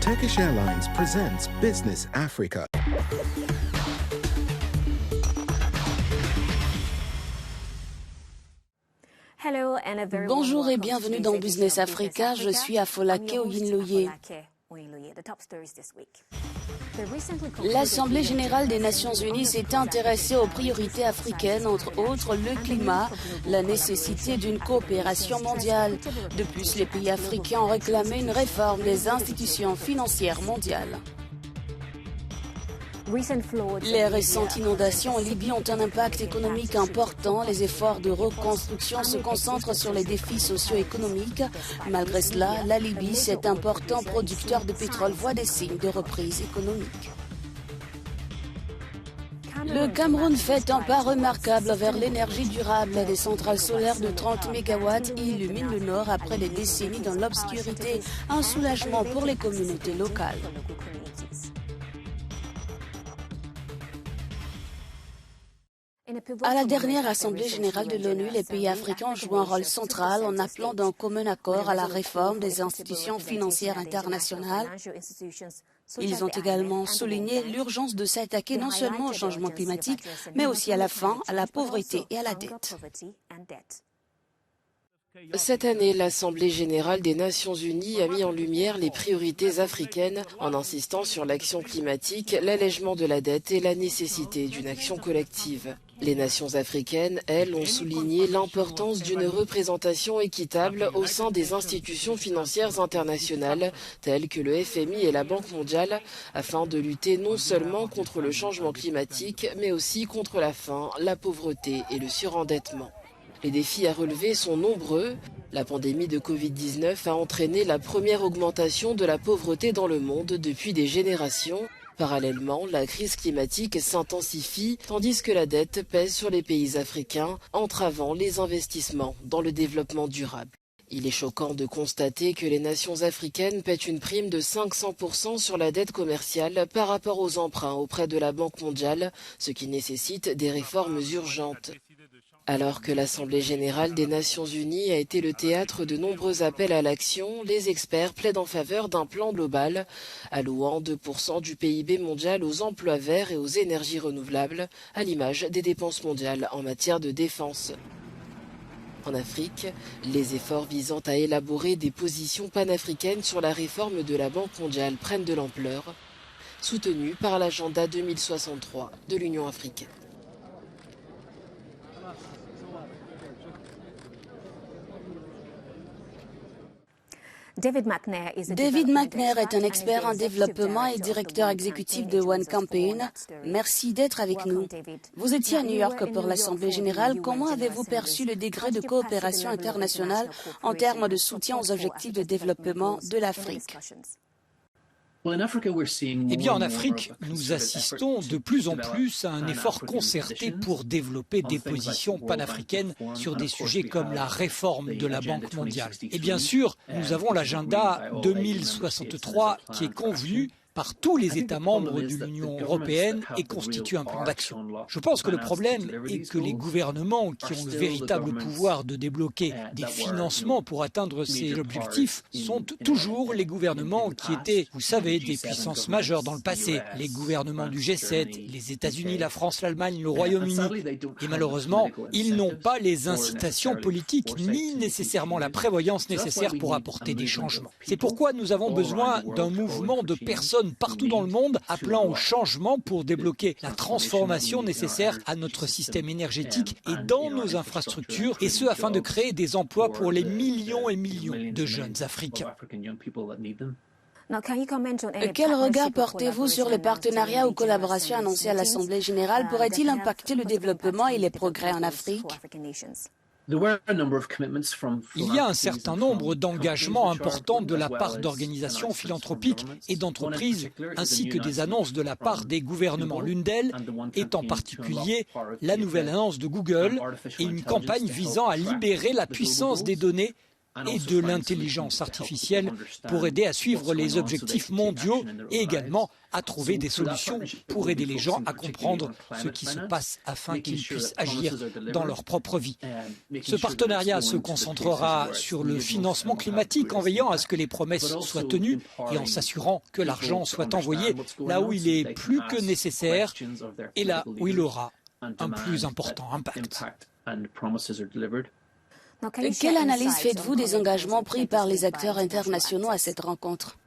Turkish Airlines presents Business Africa. Bonjour et bienvenue dans Business Africa, je suis Afolake Oyinloye. L'Assemblée générale des Nations unies s'est intéressée aux priorités africaines, entre autres le climat, la nécessité d'une coopération mondiale. De plus, les pays africains ont réclamé une réforme des institutions financières mondiales. Les récentes inondations en Libye ont un impact économique important. Les efforts de reconstruction se concentrent sur les défis socio-économiques. Malgré cela, la Libye, cet important producteur de pétrole, voit des signes de reprise économique. Le Cameroun fait un pas remarquable vers l'énergie durable. Des centrales solaires de 30 MW illuminent le nord après des décennies dans l'obscurité. Un soulagement pour les communautés locales. À la dernière Assemblée générale de l'ONU, les pays africains ont joué un rôle central en appelant d'un commun accord à la réforme des institutions financières internationales. Ils ont également souligné l'urgence de s'attaquer non seulement au changement climatique, mais aussi à la faim, à la pauvreté et à la dette. Cette année, l'Assemblée générale des Nations unies a mis en lumière les priorités africaines en insistant sur l'action climatique, l'allègement de la dette et la nécessité d'une action collective. Les nations africaines, elles, ont souligné l'importance d'une représentation équitable au sein des institutions financières internationales, telles que le FMI et la Banque mondiale, afin de lutter non seulement contre le changement climatique, mais aussi contre la faim, la pauvreté et le surendettement. Les défis à relever sont nombreux. La pandémie de Covid-19 a entraîné la première augmentation de la pauvreté dans le monde depuis des générations. Parallèlement, la crise climatique s'intensifie, tandis que la dette pèse sur les pays africains, entravant les investissements dans le développement durable. Il est choquant de constater que les nations africaines paient une prime de 500% sur la dette commerciale par rapport aux emprunts auprès de la Banque mondiale, ce qui nécessite des réformes urgentes. Alors que l'Assemblée générale des Nations unies a été le théâtre de nombreux appels à l'action, les experts plaident en faveur d'un plan global, allouant 2% du PIB mondial aux emplois verts et aux énergies renouvelables, à l'image des dépenses mondiales en matière de défense. En Afrique, les efforts visant à élaborer des positions panafricaines sur la réforme de la Banque mondiale prennent de l'ampleur, soutenus par l'agenda 2063 de l'Union africaine. David McNair est un expert en développement et directeur exécutif de One Campaign. Merci d'être avec nous. Vous étiez à New York pour l'Assemblée générale. Comment avez-vous perçu le degré de coopération internationale en termes de soutien aux objectifs de développement de l'Afrique ? Eh bien, en Afrique, nous assistons de plus en plus à un effort concerté pour développer des positions panafricaines sur des sujets comme la réforme de la Banque mondiale. Et bien sûr, nous avons l'agenda 2063 qui est convenu par tous les États membres de l'Union européenne et constitue un plan d'action. Je pense que le problème est que les gouvernements qui ont le véritable pouvoir de débloquer des financements pour atteindre ces objectifs sont toujours les gouvernements qui étaient, vous savez, des puissances majeures dans le passé. Les gouvernements du G7, les États-Unis, la France, l'Allemagne, le Royaume-Uni. Et malheureusement, ils n'ont pas les incitations politiques ni nécessairement la prévoyance nécessaire pour apporter des changements. C'est pourquoi nous avons besoin d'un mouvement de personnes partout dans le monde appelant au changement pour débloquer la transformation nécessaire à notre système énergétique et dans nos infrastructures, et ce afin de créer des emplois pour les millions et millions de jeunes Africains. Quel regard portez-vous sur les partenariats ou collaborations annoncés à l'Assemblée générale? Pourraient-ils impacter le développement et les progrès en Afrique? Il y a un certain nombre d'engagements importants de la part d'organisations philanthropiques et d'entreprises, ainsi que des annonces de la part des gouvernements. L'une d'elles est en particulier la nouvelle annonce de Google et une campagne visant à libérer la puissance des données et de l'intelligence artificielle pour aider à suivre les objectifs mondiaux et également à trouver des solutions pour aider les gens à comprendre ce qui se passe afin qu'ils puissent agir dans leur propre vie. Ce partenariat se concentrera sur le financement climatique en veillant à ce que les promesses soient tenues et en s'assurant que l'argent soit envoyé là où il est plus que nécessaire et là où il aura un plus important impact. Quelle analyse faites-vous des engagements pris par les acteurs internationaux à cette rencontre ?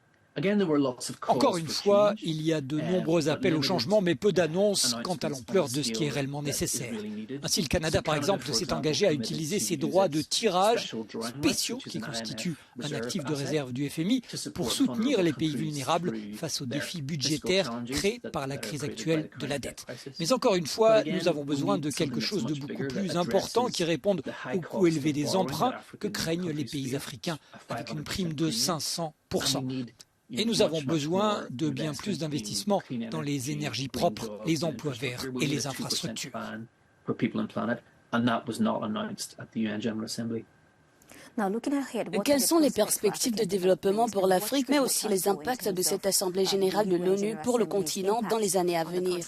Encore une fois, il y a de nombreux appels au changement, mais peu d'annonces quant à l'ampleur de ce qui est réellement nécessaire. Ainsi, le Canada, par exemple, s'est engagé à utiliser ses droits de tirage spéciaux, qui constituent un actif de réserve du FMI, pour soutenir les pays vulnérables face aux défis budgétaires créés par la crise actuelle de la dette. Mais encore une fois, nous avons besoin de quelque chose de beaucoup plus important qui réponde au coût élevé des emprunts que craignent les pays africains, avec une prime de 500%. Et nous avons besoin de bien plus d'investissements dans les énergies propres, les emplois verts et les infrastructures. Quelles sont les perspectives de développement pour l'Afrique, mais aussi les impacts de cette Assemblée générale de l'ONU pour le continent dans les années à venir?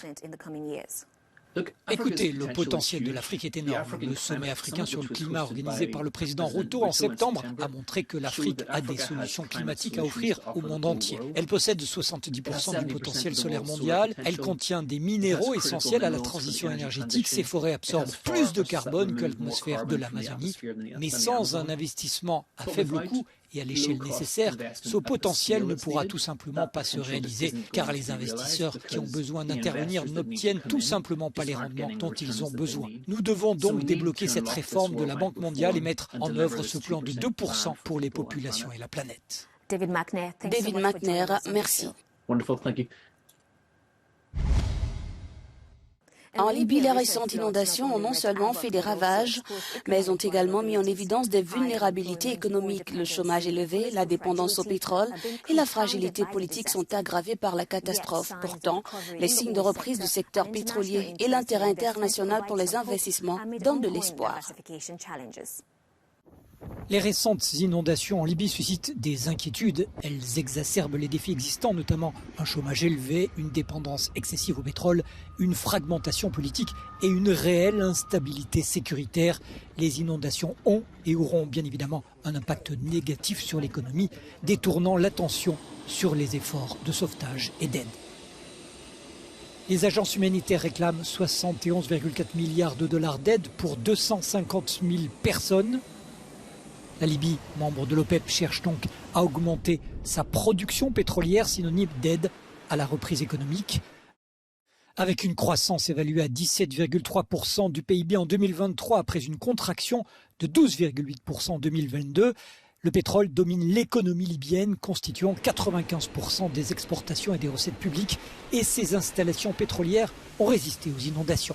Écoutez, le potentiel de l'Afrique est énorme. Le sommet africain sur le climat organisé par le président Ruto en septembre a montré que l'Afrique a des solutions climatiques à offrir au monde entier. Elle possède 70% du potentiel solaire mondial, elle contient des minéraux essentiels à la transition énergétique, ses forêts absorbent plus de carbone que l'atmosphère de l'Amazonie, mais sans un investissement à faible coût et à l'échelle nécessaire, ce potentiel ne pourra tout simplement pas se réaliser car les investisseurs qui ont besoin d'intervenir n'obtiennent tout simplement pas les rendements dont ils ont besoin. Nous devons donc débloquer cette réforme de la Banque mondiale et mettre en œuvre ce plan de 2% pour les populations et la planète. David McNair, merci. En Libye, les récentes inondations ont non seulement fait des ravages, mais ont également mis en évidence des vulnérabilités économiques. Le chômage élevé, la dépendance au pétrole et la fragilité politique sont aggravées par la catastrophe. Pourtant, les signes de reprise du secteur pétrolier et l'intérêt international pour les investissements donnent de l'espoir. Les récentes inondations en Libye suscitent des inquiétudes. Elles exacerbent les défis existants, notamment un chômage élevé, une dépendance excessive au pétrole, une fragmentation politique et une réelle instabilité sécuritaire. Les inondations ont et auront bien évidemment un impact négatif sur l'économie, détournant l'attention sur les efforts de sauvetage et d'aide. Les agences humanitaires réclament 71,4 milliards de dollars d'aide pour 250 000 personnes. La Libye, membre de l'OPEP, cherche donc à augmenter sa production pétrolière, synonyme d'aide à la reprise économique. Avec une croissance évaluée à 17,3% du PIB en 2023 après une contraction de 12,8% en 2022, le pétrole domine l'économie libyenne, constituant 95% des exportations et des recettes publiques, et ses installations pétrolières ont résisté aux inondations.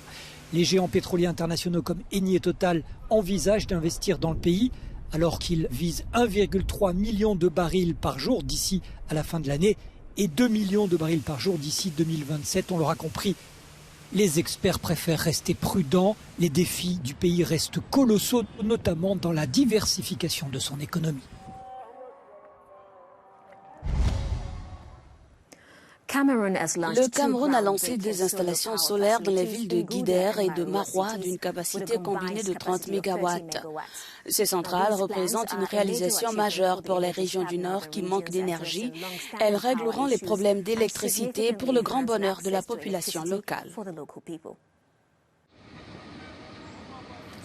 Les géants pétroliers internationaux comme Eni et Total envisagent d'investir dans le pays, alors qu'ils visent 1,3 million de barils par jour d'ici à la fin de l'année et 2 millions de barils par jour d'ici 2027. On l'aura compris, les experts préfèrent rester prudents. Les défis du pays restent colossaux, notamment dans la diversification de son économie. Le Cameroun a lancé des installations solaires dans les villes de Guider et de Maroua d'une capacité combinée de 30 MW. Ces centrales représentent une réalisation majeure pour les régions du Nord qui manquent d'énergie. Elles régleront les problèmes d'électricité pour le grand bonheur de la population locale.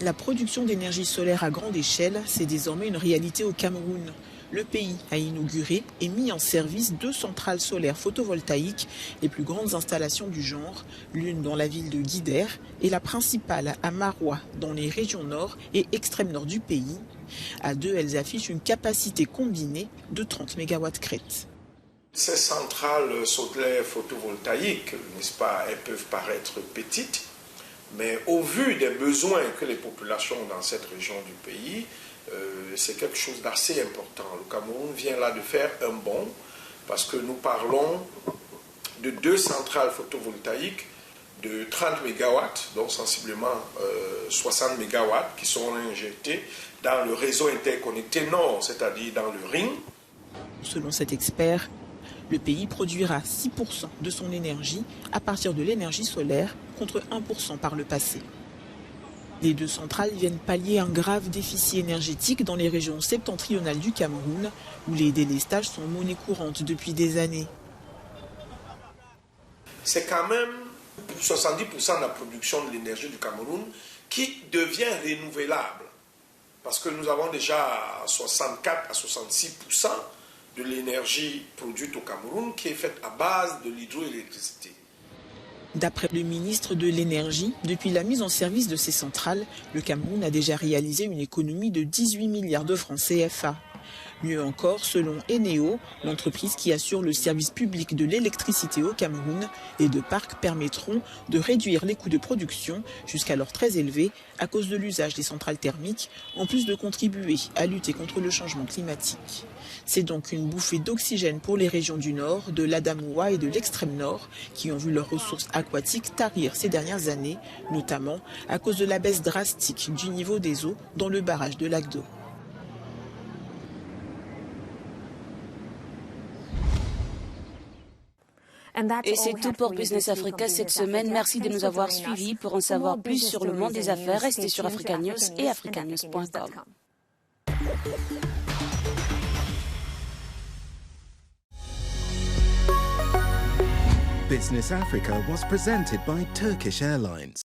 La production d'énergie solaire à grande échelle, c'est désormais une réalité au Cameroun. Le pays a inauguré et mis en service 2 centrales solaires photovoltaïques, les plus grandes installations du genre, l'une dans la ville de Guider et la principale à Maroua, dans les régions nord et extrême nord du pays. À deux, elles affichent une capacité combinée de 30 MW crête. Ces centrales solaires photovoltaïques, n'est-ce pas, elles peuvent paraître petites, mais au vu des besoins que les populations ont dans cette région du pays, c'est quelque chose d'assez important. Le Cameroun vient là de faire un bond parce que nous parlons de 2 centrales photovoltaïques de 30 MW, donc sensiblement 60 MW qui seront injectés dans le réseau interconnecté Nord, c'est-à-dire dans le Ring. Selon cet expert, le pays produira 6% de son énergie à partir de l'énergie solaire contre 1% par le passé. Les deux centrales viennent pallier un grave déficit énergétique dans les régions septentrionales du Cameroun, où les délestages sont monnaie courante depuis des années. C'est quand même 70% de la production de l'énergie du Cameroun qui devient renouvelable. Parce que nous avons déjà 64 à 66% de l'énergie produite au Cameroun qui est faite à base de l'hydroélectricité. D'après le ministre de l'Énergie, depuis la mise en service de ces centrales, le Cameroun a déjà réalisé une économie de 18 milliards de francs CFA. Mieux encore, selon Eneo, l'entreprise qui assure le service public de l'électricité au Cameroun, les deux parcs permettront de réduire les coûts de production, jusqu'alors très élevés, à cause de l'usage des centrales thermiques, en plus de contribuer à lutter contre le changement climatique. C'est donc une bouffée d'oxygène pour les régions du Nord, de l'Adamaoua et de l'extrême Nord, qui ont vu leurs ressources aquatiques tarir ces dernières années, notamment à cause de la baisse drastique du niveau des eaux dans le barrage de Lagdo. Et c'est tout pour Business Africa cette semaine. Merci de nous avoir suivis. Pour en savoir plus sur le monde des affaires, restez sur Africa News et africanews.com. Business Africa was presented by Turkish Airlines.